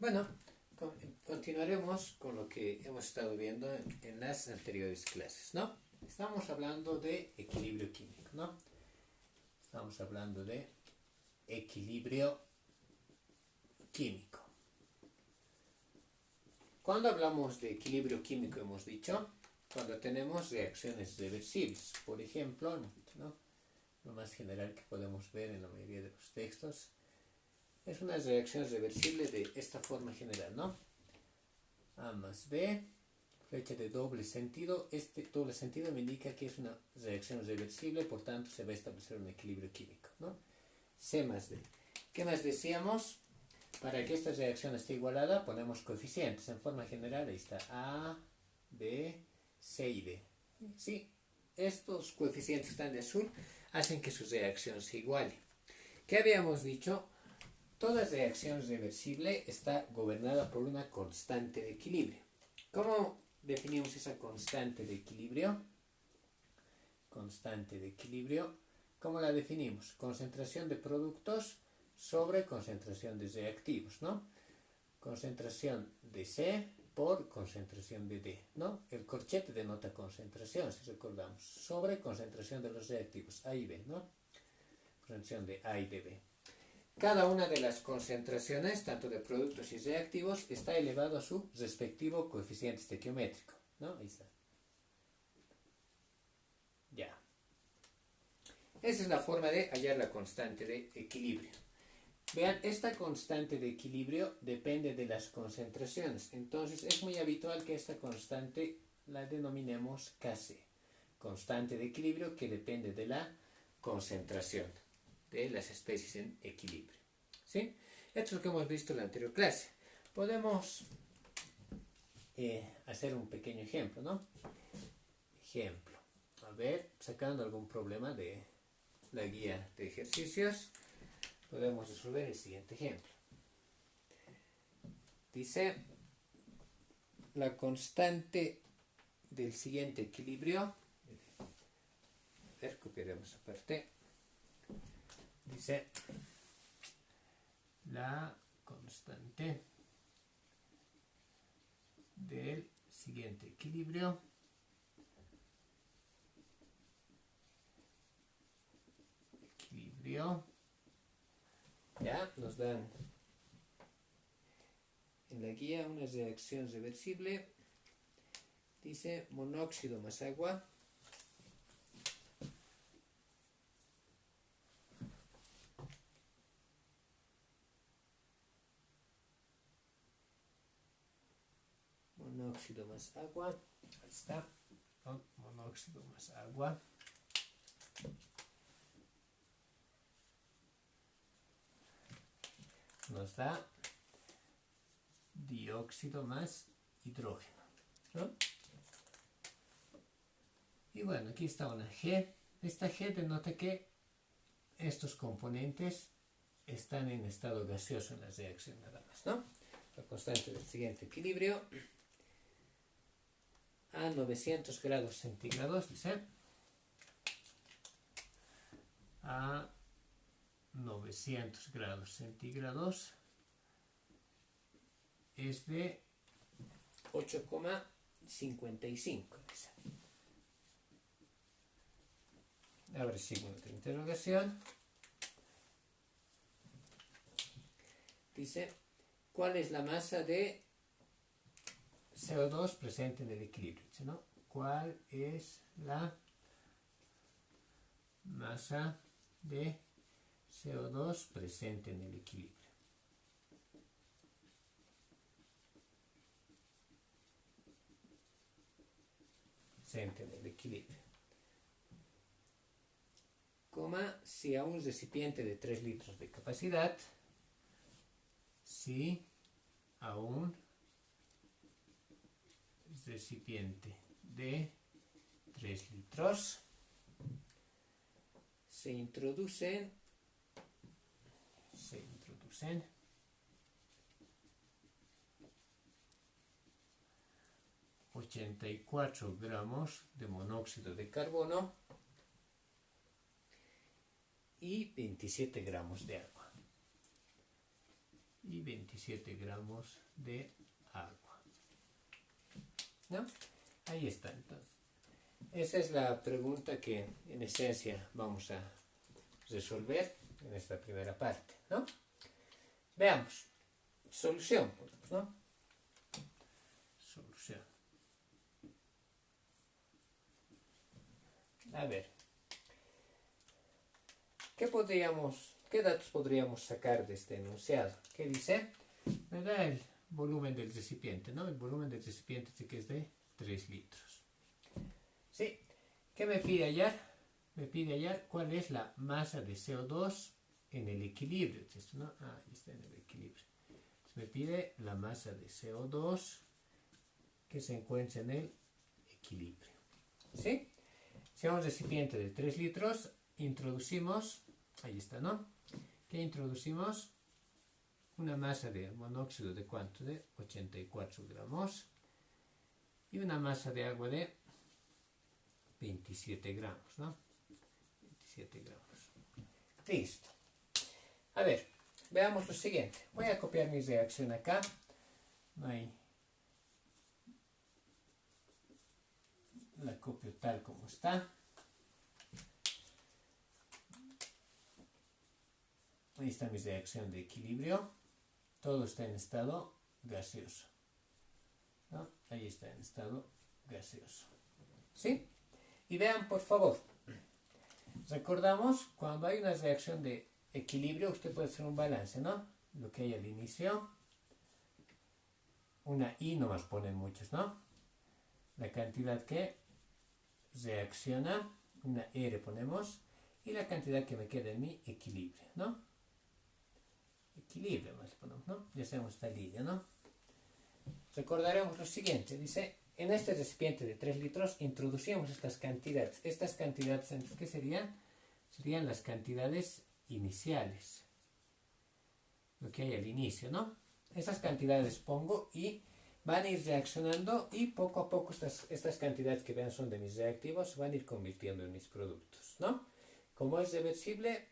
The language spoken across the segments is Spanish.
Bueno, continuaremos con lo que hemos estado viendo en las anteriores clases, ¿no? Estamos hablando de equilibrio químico, ¿no? Estamos hablando de equilibrio químico. Cuando hablamos de equilibrio químico, hemos dicho, cuando tenemos reacciones reversibles, por ejemplo, ¿no? Lo más general que podemos ver en la mayoría de los textos es una reacción reversible de esta forma general, ¿no? A más B, flecha de doble sentido. Este doble sentido me indica que es una reacción reversible, por tanto se va a establecer un equilibrio químico, ¿no? C más D. ¿Qué más decíamos? Para que esta reacción esté igualada, ponemos coeficientes. En forma general, ahí está A, B, C y D. Sí, estos coeficientes que están de azul hacen que su reacción se iguale. ¿Qué habíamos dicho? Toda reacción reversible está gobernada por una constante de equilibrio. ¿Cómo definimos esa constante de equilibrio? Constante de equilibrio, ¿cómo la definimos? Concentración de productos sobre concentración de reactivos, ¿no? Concentración de C por concentración de D, ¿no? El corchete denota concentración, si recordamos, sobre concentración de los reactivos, A y B, ¿no? Concentración de A y de B. Cada una de las concentraciones, tanto de productos y reactivos, está elevado a su respectivo coeficiente estequiométrico, ¿no? Ahí está. Ya. Esa es la forma de hallar la constante de equilibrio. Vean, esta constante de equilibrio depende de las concentraciones. Entonces, es muy habitual que esta constante la denominemos Kc. Constante de equilibrio que depende de la concentración de las especies en equilibrio. ¿Sí? Esto es lo que hemos visto en la anterior clase. Podemos hacer un pequeño ejemplo, ¿no? Ejemplo. A ver, sacando algún problema de la guía de ejercicios, podemos resolver el siguiente ejemplo. Dice, la constante del siguiente equilibrio, a ver, copiaremos esa parte. Dice, la constante del siguiente equilibrio ya nos dan en la guía una reacción reversible. Dice monóxido más agua monóxido más agua, ahí está, ¿no? Monóxido más agua nos da dióxido más hidrógeno, ¿no? Y bueno, aquí está una G. Esta G denota que estos componentes están en estado gaseoso en la reacción nada más, ¿no? La constante del siguiente equilibrio a 900 grados centígrados, dice, a 900 grados centígrados es de 8,55, dice. Abre signo de interrogación. Dice, ¿cuál es la masa de CO2 presente en el equilibrio? Dice, ¿no? ¿Cuál es la masa de CO2 presente en el equilibrio? Presente en el equilibrio. Coma, si a un recipiente de 3 litros de capacidad, si a un recipiente de 3 litros se introducen 84 gramos de monóxido de carbono y 27 gramos de agua. y 27 gramos de agua, ¿no? Ahí está, entonces. Esa es la pregunta que en esencia vamos a resolver en esta primera parte, ¿no? Veamos. Solución, ¿no? Solución. A ver. ¿Qué datos podríamos sacar de este enunciado? ¿Qué dice? Me da el volumen del recipiente, ¿no? El volumen del recipiente dice que es de 3 litros. ¿Sí? ¿Qué me pide hallar? Me pide hallar cuál es la masa de CO2 en el equilibrio. ¿Esto, no? Ah, ahí está en el equilibrio. Entonces me pide la masa de CO2 que se encuentra en el equilibrio. ¿Sí? Si a un recipiente de 3 litros introducimos, ahí está, ¿no? Que introducimos una masa de monóxido de ¿cuánto? De 84 gramos y una masa de agua de 27 gramos, ¿no? 27 gramos. Listo. A ver, veamos lo siguiente. Voy a copiar mi reacción acá. La copio tal como está. Ahí está mi reacción de equilibrio. Todo está en estado gaseoso, ¿no? Ahí está en estado gaseoso. ¿Sí? Y vean, por favor. Recordamos, cuando hay una reacción de equilibrio, usted puede hacer un balance, ¿no? Lo que hay al inicio. Una I nomás ponen muchos, ¿no? La cantidad que reacciona, una R ponemos, y la cantidad que me queda en mi equilibrio, ¿no? Equilibrio más ponemos, ¿no? Ya hacemos esta línea, ¿no? Recordaremos lo siguiente, dice, en este recipiente de 3 litros introducimos estas cantidades. Estas cantidades, ¿qué serían? Serían las cantidades iniciales. Lo que hay al inicio, ¿no? Esas cantidades pongo y van a ir reaccionando y poco a poco estas cantidades que vean son de mis reactivos van a ir convirtiendo en mis productos, ¿no? Como es reversible,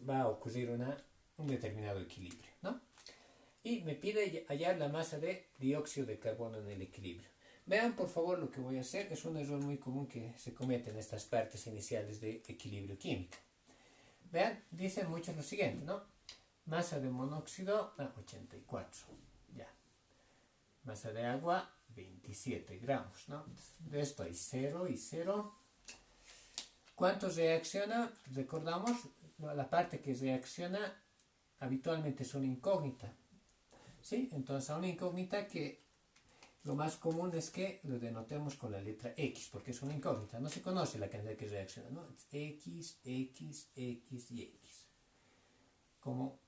va a ocurrir un determinado equilibrio, ¿no? Y me pide hallar la masa de dióxido de carbono en el equilibrio. Vean por favor lo que voy a hacer, es un error muy común que se comete en estas partes iniciales de equilibrio químico. Vean, dicen muchos lo siguiente, ¿no? Masa de monóxido, 84, ya. Masa de agua, 27 gramos, ¿no? De esto hay 0 y 0. ¿Cuánto reacciona? Recordamos, la parte que reacciona habitualmente es una incógnita. ¿Sí? Entonces a una incógnita que lo más común es que lo denotemos con la letra X, porque es una incógnita. No se conoce la cantidad que reacciona, ¿no? Es X, X, X y X. Como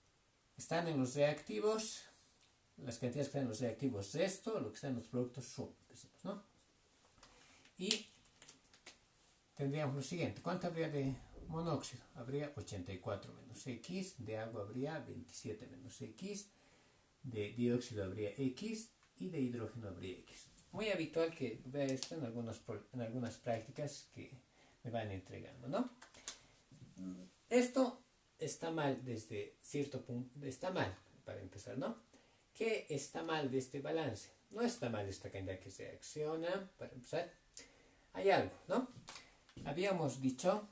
están en los reactivos, las cantidades que están en los reactivos esto, lo que está en los productos suma, decimos, ¿no? Y tendríamos lo siguiente. ¿Cuánto habría de monóxido? Habría 84 menos X, de agua habría 27 menos X, de dióxido habría X y de hidrógeno habría X. Muy habitual que vea esto en algunas prácticas que me van entregando, ¿no? Esto está mal desde cierto punto, está mal para empezar, ¿no? ¿Qué está mal de este balance? No está mal esta cantidad que reacciona, para empezar. Hay algo, ¿no? Habíamos dicho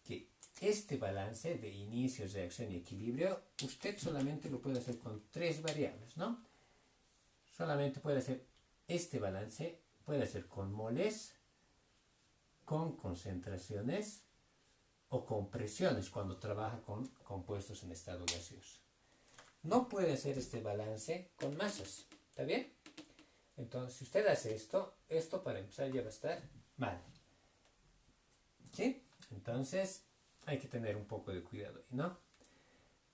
que este balance de inicio, reacción y equilibrio, usted solamente lo puede hacer con 3 variables, ¿no? Solamente puede hacer este balance, puede hacer con moles, con concentraciones o con presiones cuando trabaja con compuestos en estado gaseoso. No puede hacer este balance con masas, ¿está bien? Entonces, si usted hace esto para empezar ya va a estar mal. ¿Sí? Entonces, hay que tener un poco de cuidado ahí, ¿no?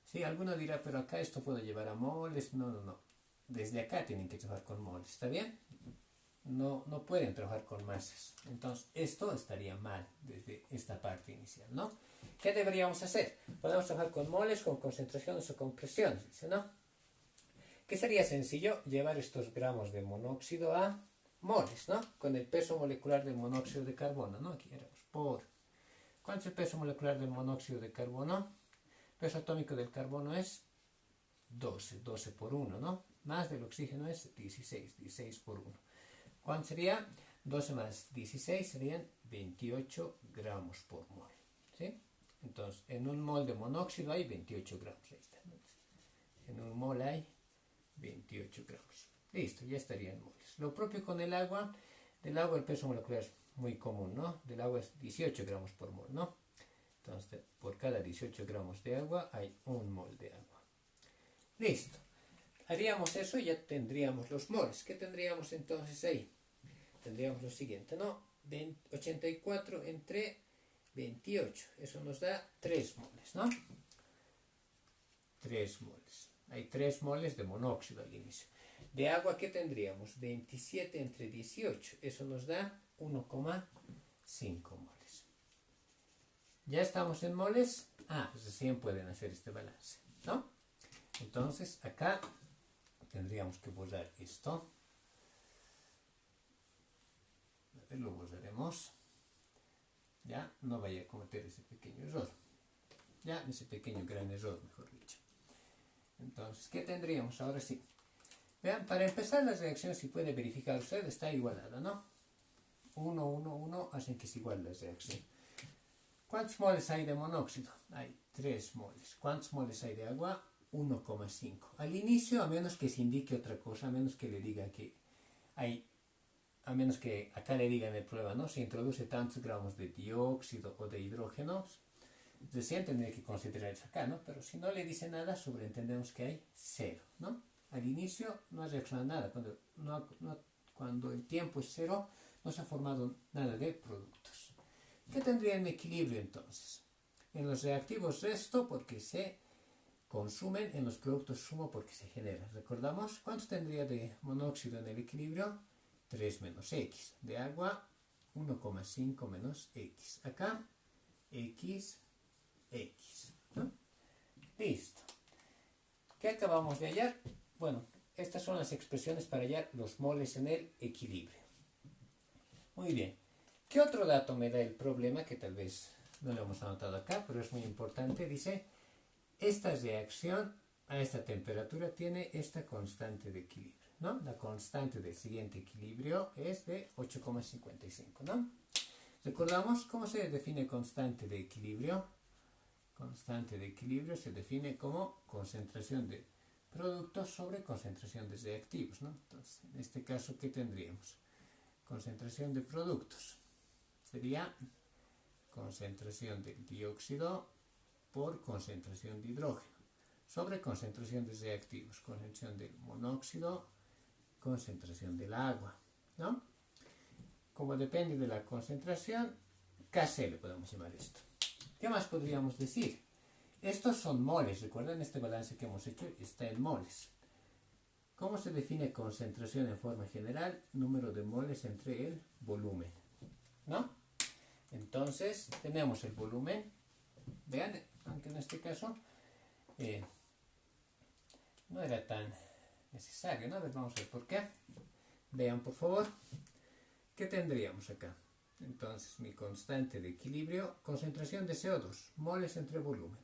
Sí, alguno dirá, pero acá esto puedo llevar a moles. No. Desde acá tienen que trabajar con moles, ¿está bien? No pueden trabajar con masas. Entonces, esto estaría mal desde esta parte inicial, ¿no? ¿Qué deberíamos hacer? Podemos trabajar con moles, con concentraciones o con presiones, dice, ¿no? ¿Qué sería sencillo? Llevar estos gramos de monóxido a moles, ¿no? Con el peso molecular del monóxido de carbono, ¿no? Aquí haremos por... ¿Cuánto es el peso molecular del monóxido de carbono? El peso atómico del carbono es 12 por 1, ¿no? Más del oxígeno es 16 por 1. ¿Cuánto sería? 12 más 16 serían 28 gramos por mol, ¿sí? Entonces, en un mol de monóxido hay 28 gramos. Ahí está. En un mol hay 28 gramos. Listo, ya estaría en moles. Lo propio con el agua. Del agua el peso molecular es muy común, ¿no? Del agua es 18 gramos por mol, ¿no? Entonces, por cada 18 gramos de agua hay un mol de agua. Listo. Haríamos eso y ya tendríamos los moles. ¿Qué tendríamos entonces ahí? Tendríamos lo siguiente, ¿no? 84 entre 28. Eso nos da 3 moles, ¿no? 3 moles. Hay 3 moles de monóxido al inicio. De agua, ¿qué tendríamos? 27 entre 18. Eso nos da 1,5 moles. ¿Ya estamos en moles? Pues recién pueden hacer este balance, ¿no? Entonces, acá tendríamos que borrar esto. A ver, lo borraremos. Ya, no vaya a cometer ese pequeño error. Ya, ese pequeño gran error, mejor dicho. Entonces, ¿qué tendríamos? Ahora sí. Vean, para empezar la reacción, si puede verificar usted, está igualada, ¿no? 1, 1, 1 hacen que es igual la reacción. ¿Cuántos moles hay de monóxido? Hay 3 moles. ¿Cuántos moles hay de agua? 1,5. Al inicio, a menos que se indique otra cosa, a menos que le digan que hay, a menos que acá le digan el problema, ¿no? Se introduce tantos gramos de dióxido o de hidrógeno, recién tendría que considerar eso acá, ¿no? Pero si no le dice nada, sobreentendemos que hay 0, ¿no? Al inicio no ha reaccionado nada. Cuando el tiempo es 0, no se ha formado nada de productos. ¿Qué tendría en equilibrio entonces? En los reactivos resto porque se consumen, en los productos sumo porque se genera. ¿Recordamos? ¿Cuánto tendría de monóxido en el equilibrio? 3 menos X. De agua, 1,5 menos X. Acá, X, ¿no? Listo. ¿Qué acabamos de hallar? Bueno, estas son las expresiones para hallar los moles en el equilibrio. Muy bien. ¿Qué otro dato me da el problema? Que tal vez no lo hemos anotado acá, pero es muy importante. Dice, esta reacción a esta temperatura tiene esta constante de equilibrio, ¿no? La constante del siguiente equilibrio es de 8,55, ¿no? ¿Recordamos cómo se define constante de equilibrio? Constante de equilibrio se define como concentración de productos sobre concentración de reactivos, ¿no? Entonces, en este caso, ¿qué tendríamos? Concentración de productos. Sería concentración de dióxido por concentración de hidrógeno sobre concentración de reactivos. Concentración del monóxido, concentración del agua, ¿no? Como depende de la concentración, Kc le podemos llamar esto. ¿Qué más podríamos decir? Estos son moles. Recuerden, este balance que hemos hecho está en moles. ¿Cómo se define concentración en forma general? Número de moles entre el volumen, ¿no? Entonces, tenemos el volumen. Vean, aunque en este caso no era tan necesario, ¿no? A ver, vamos a ver por qué. Vean, por favor, ¿qué tendríamos acá? Entonces, mi constante de equilibrio, concentración de CO2, moles entre volumen.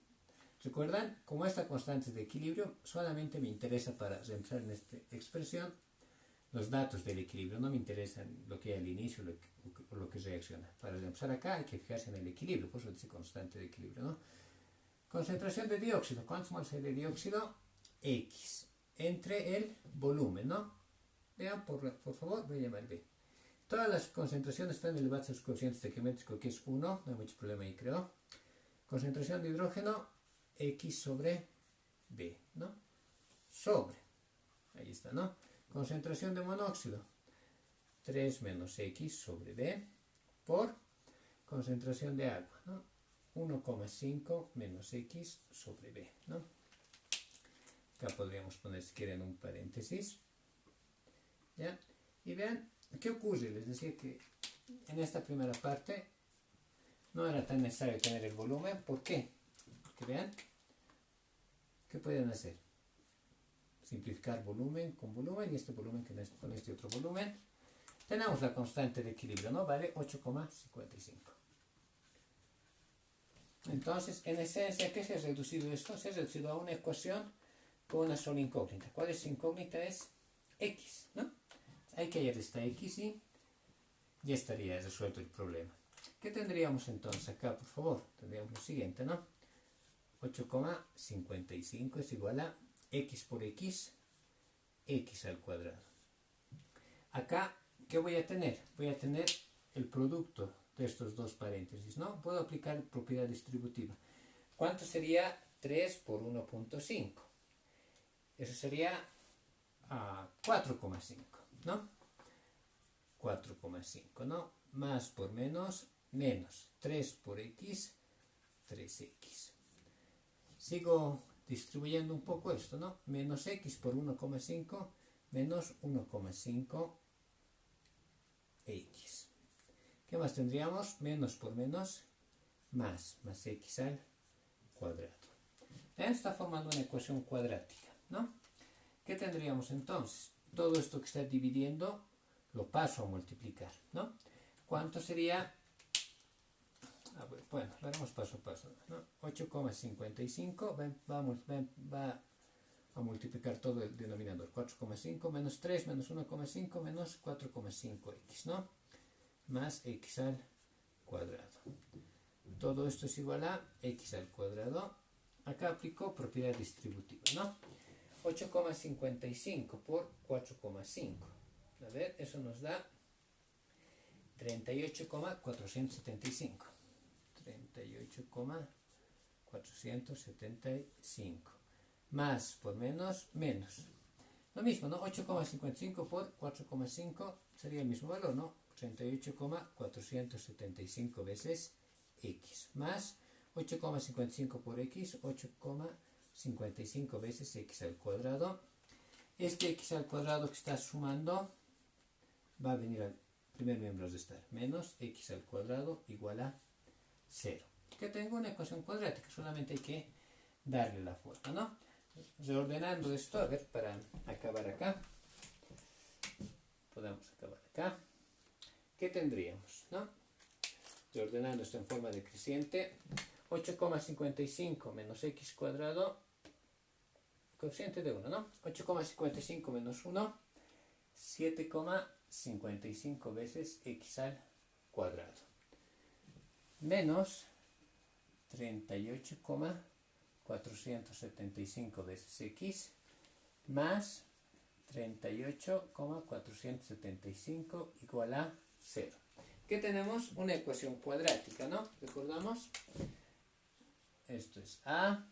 ¿Recuerdan? Como esta constante de equilibrio, solamente me interesa para reemplazar en esta expresión los datos del equilibrio. No me interesan lo que hay al inicio o lo que reacciona. Para reemplazar acá hay que fijarse en el equilibrio, por eso dice constante de equilibrio, ¿no? Concentración de dióxido. ¿Cuántos moles hay de dióxido? X. Entre el volumen, ¿no? Vean, por favor, voy a llamar B. Todas las concentraciones están elevadas a los coeficientes estequiométricos, que es 1, no hay mucho problema ahí, creo. Concentración de hidrógeno, X sobre B, ¿no? Sobre, ahí está, ¿no? Concentración de monóxido, 3 menos X sobre B, por concentración de agua, ¿no? 1,5 menos X sobre B, ¿no? Acá podríamos poner, si quieren, un paréntesis, ¿ya? Y vean, ¿qué ocurre? Les decía que en esta primera parte no era tan necesario tener el volumen. ¿Por qué? Porque vean, ¿qué pueden hacer? Simplificar volumen con volumen y este volumen con este otro volumen. Tenemos la constante de equilibrio, ¿no? Vale 8,55. Entonces, en esencia, ¿qué se ha reducido esto? Se ha reducido a una ecuación con una sola incógnita. ¿Cuál es incógnita? Es x, ¿no? Hay que hallar esta x y ya estaría resuelto el problema. ¿Qué tendríamos entonces acá, por favor? Tendríamos lo siguiente, ¿no? 8,55 es igual a x por x, x al cuadrado. Acá, ¿qué voy a tener? Voy a tener el producto de estos dos paréntesis, ¿no? Puedo aplicar propiedad distributiva. ¿Cuánto sería 3 por 1.5? Eso sería 4,5, ¿no? 4,5, ¿no? Más por menos, menos. 3 por x, 3x. Sigo distribuyendo un poco esto, ¿no? Menos x por 1,5 menos 1,5 x. ¿Qué más tendríamos? Menos por menos, más x al cuadrado. Está formando una ecuación cuadrática, ¿no? ¿Qué tendríamos entonces? Todo esto que está dividiendo lo paso a multiplicar, ¿no? ¿Cuánto sería? Bueno, lo haremos paso a paso, ¿no? 8,55 va a multiplicar todo el denominador. 4,5 menos 3 menos 1,5 menos 4,5x, ¿no? Más x al cuadrado. Todo esto es igual a x al cuadrado. Acá aplico propiedad distributiva, ¿no? 8,55 por 4,5. A ver, eso nos da 38,475. 38,475. Más por menos, menos. Lo mismo, ¿no? 8,55 por 4,5 sería el mismo valor, ¿no? 38,475 veces x. Más 8,55 por x, 8,55 veces x al cuadrado. Este x al cuadrado que está sumando va a venir al primer miembro a restar. Menos x al cuadrado igual a 0. Que tengo una ecuación cuadrática, solamente hay que darle la forma, ¿no? Reordenando esto, a ver, para acabar acá. Podemos acabar acá. ¿Qué tendríamos, no? Reordenando esto en forma decreciente. 8,55 menos x cuadrado, coeficiente de 1, ¿no? 8,55 menos 1, 7,55 veces x al cuadrado. Menos 38,475 veces x, más 38,475 igual a 0. ¿Qué tenemos? Una ecuación cuadrática, ¿no? ¿Recordamos? Esto es A,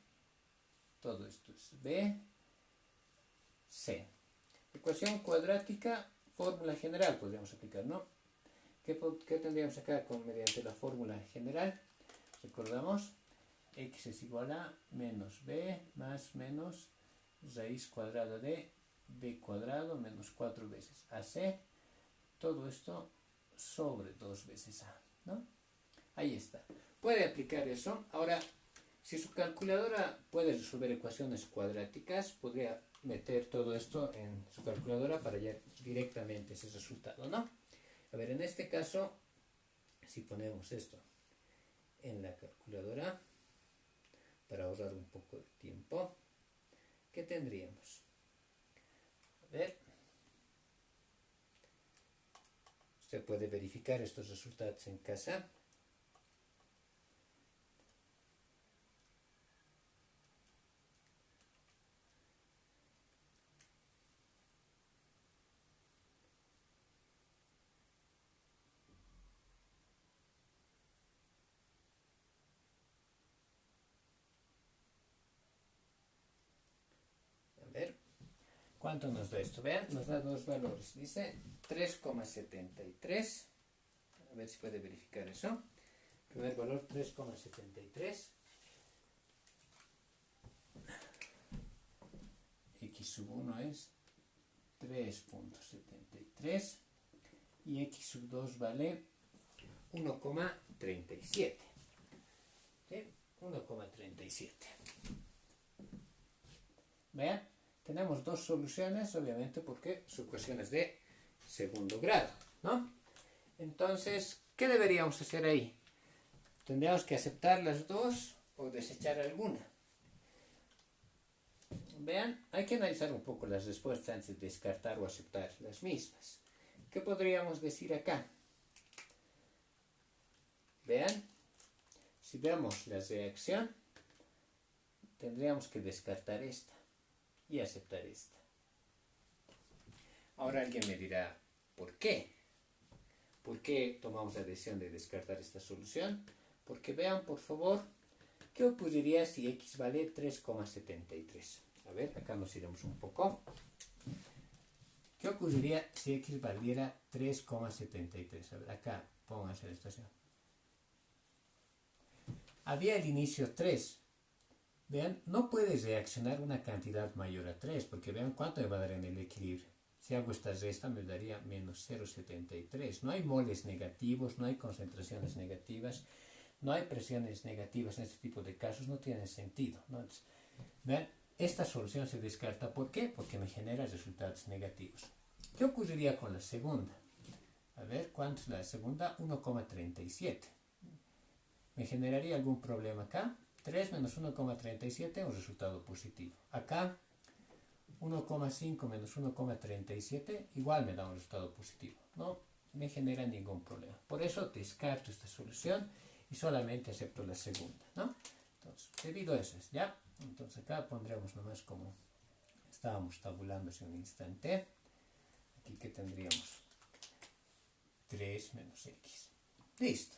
todo esto es B, C. Ecuación cuadrática, fórmula general podríamos aplicar, ¿no? ¿Qué tendríamos acá mediante la fórmula general? Recordamos, x es igual a menos b más menos raíz cuadrada de b cuadrado menos 4 veces ac. Todo esto sobre 2 veces a, ¿no? Ahí está. Puede aplicar eso. Ahora, si su calculadora puede resolver ecuaciones cuadráticas, podría meter todo esto en su calculadora para hallar directamente ese resultado, ¿no? A ver, en este caso, si ponemos esto en la calculadora, para ahorrar un poco de tiempo, ¿qué tendríamos? A ver, usted puede verificar estos resultados en casa. ¿Cuánto nos da esto? Vean, nos da dos valores. Dice 3,73. A ver si puede verificar eso. Primer valor 3,73. X sub 1 es 3,73. Y X sub 2 vale 1,37. ¿Sí? 1,37. Vean. Tenemos dos soluciones, obviamente, porque su ecuación es de segundo grado, ¿no? Entonces, ¿qué deberíamos hacer ahí? ¿Tendríamos que aceptar las dos o desechar alguna? vean, hay que analizar un poco las respuestas antes de descartar o aceptar las mismas. ¿Qué podríamos decir acá? Vean, si vemos la reacción, tendríamos que descartar esta y aceptar esta. Ahora alguien me dirá, ¿por qué? ¿Por qué tomamos la decisión de descartar esta solución? Porque vean, por favor, ¿qué ocurriría si x vale 3,73? A ver, acá nos iremos un poco. ¿Qué ocurriría si x valiera 3,73? A ver, acá pónganse la estación. Había el inicio 3. Vean, no puede reaccionar una cantidad mayor a 3, porque vean cuánto me va a dar en el equilibrio. Si hago esta resta me daría menos 0,73. No hay moles negativos, no hay concentraciones negativas, no hay presiones negativas en este tipo de casos, no tiene sentido, ¿no? Entonces, vean, esta solución se descarta. ¿Por qué? Porque me genera resultados negativos. ¿Qué ocurriría con la segunda? A ver, ¿cuánto es la segunda? 1,37. ¿Me generaría algún problema acá? 3 menos 1,37, un resultado positivo. Acá, 1,5 menos 1,37, igual me da un resultado positivo. No me genera ningún problema. Por eso descarto esta solución y solamente acepto la segunda, ¿no? Entonces, debido a eso, ¿ya? Entonces acá pondremos nomás como estábamos tabulando hace un instante. Aquí que tendríamos 3 menos x. Listo.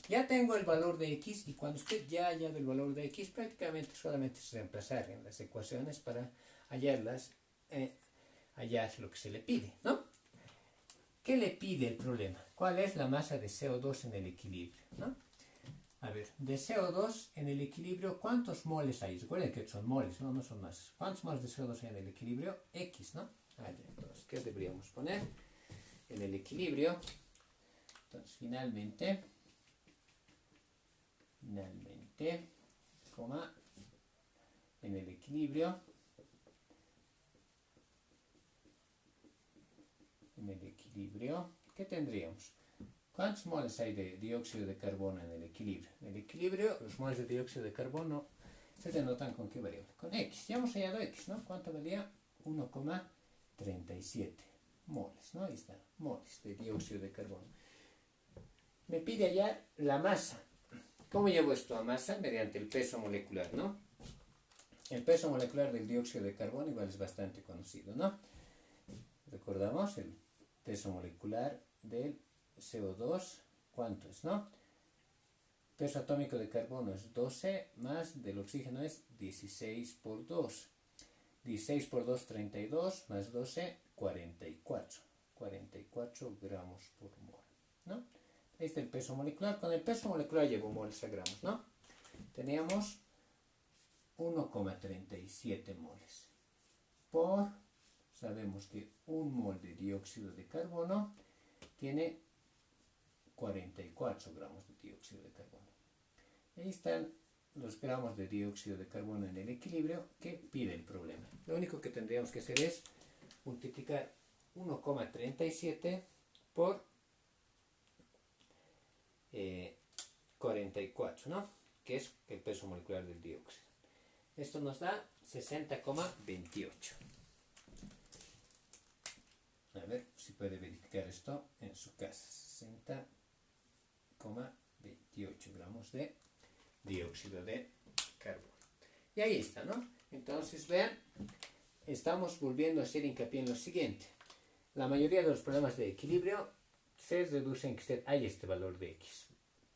Ya tengo el valor de x y cuando usted ya haya el valor de x, prácticamente solamente es reemplazar en las ecuaciones para hallarlas, hallar lo que se le pide, ¿no? ¿Qué le pide el problema? ¿Cuál es la masa de CO2 en el equilibrio, ¿no? A ver, de CO2 en el equilibrio, ¿cuántos moles hay? Recuerden que son moles, no son masas. ¿Cuántos moles de CO2 hay en el equilibrio? X, ¿no? Entonces, ¿qué deberíamos poner en el equilibrio? Entonces, finalmente, coma, en el equilibrio, ¿qué tendríamos? ¿Cuántos moles hay de dióxido de carbono en el equilibrio? En el equilibrio, los moles de dióxido de carbono se denotan con qué variable? Con X. Ya hemos hallado X, ¿no? ¿Cuánto valía? 1,37 moles, ¿no? Ahí está, moles de dióxido de carbono. Me pide hallar la masa. ¿Cómo llevo esto a masa? Mediante el peso molecular, ¿no? El peso molecular del dióxido de carbono igual es bastante conocido, ¿no? Recordamos el peso molecular del CO2, ¿cuánto es, no? Peso atómico de carbono es 12, más del oxígeno es 16 por 2. 16 por 2, 32, más 12, 44. 44 gramos por mol, ¿no? Este es el peso molecular. Con el peso molecular llevo moles a gramos, ¿no? Teníamos 1,37 moles por, sabemos que un mol de dióxido de carbono tiene 44 gramos de dióxido de carbono. Ahí están los gramos de dióxido de carbono en el equilibrio que pide el problema. Lo único que tendríamos que hacer es multiplicar 1,37 por 44, ¿no? Que es el peso molecular del dióxido. Esto nos da 60,28. A ver si puede verificar esto en su casa. 60,28 gramos de dióxido de carbono. Y ahí está, ¿no? Entonces, vean, estamos volviendo a hacer hincapié en lo siguiente. La mayoría de los problemas de equilibrio se reducen que usted haya este valor de x,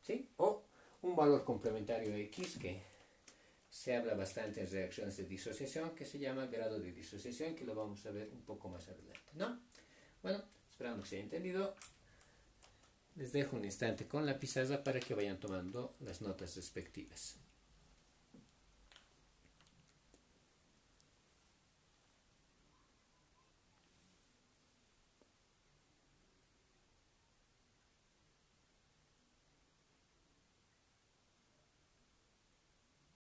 ¿sí? O un valor complementario de x que se habla bastante en reacciones de disociación, que se llama grado de disociación, que lo vamos a ver un poco más adelante, ¿no? Bueno, esperando que se haya entendido, les dejo un instante con la pizarra para que vayan tomando las notas respectivas.